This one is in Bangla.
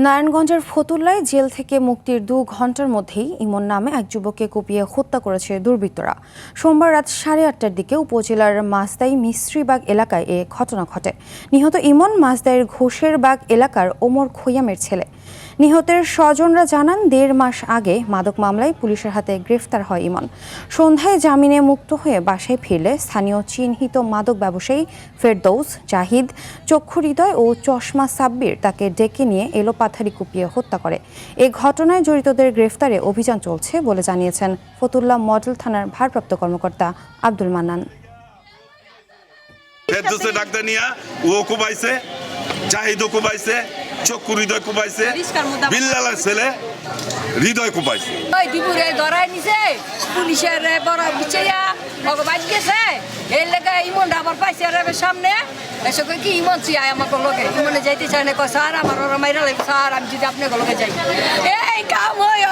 নারায়ণগঞ্জের ফতুল্লায় জেল থেকে মুক্তির 2 ঘন্টার মধ্যেই ইমন নামে এক যুবককে কুপিয়ে হত্যা করেছে দুর্বৃত্তরা। সোমবার রাত 8:30টার দিকে উপজেলার মাসদাই মিস্ত্রিবাগ এলাকায় এ ঘটনা ঘটে। নিহত ইমন মাসদাইয়ের ঘোষেরবাগ এলাকার ওমর খৈয়ামের ছেলে। নিহতের স্বজনরা জানান 1.5 মাস আগে মাদক মামলায় পুলিশের হাতে গ্রেফতার হয় ইমন। সন্ধ্যায় জামিনে মুক্ত হয়ে বাসায় ফিরলে স্থানীয় চিহ্নিত মাদক ব্যবসায়ী ফেরদৌস, জাহিদ, চক্ষু হৃদয় ও চশমা সাব্বির তাকে ডেকে নিয়ে এলোপাথারি কুপিয়ে হত্যা করে। এ ঘটনায় জড়িতদের গ্রেফতারে অভিযান চলছে বলে জানিয়েছেন ফতুল্লা মডেল থানার ভারপ্রাপ্ত কর্মকর্তা আব্দুল মান্নান। ফেরদৌসে ডাক্তার নিয়া ও কুবাইছে, জাহিদও কুবাইছে, চক্ষু হৃদয় কুবাইছে, বিল্লালের ছেলে হৃদয় কুবাইছে। ওই দুপুরে ধরাই নিছে পুলিশের বড় বিচয়া ভগবান গেছে এই লেগে ইমন আবার পাইছে রেবের সামনে এসে কি ইমন চিয়া আমাকে লগে ইমনে যাইতে চায় না স্যার আমার ওরা মাইরা লাগবে স্যার আমি যদি আপনাকে লগে যাই এই কাম হয়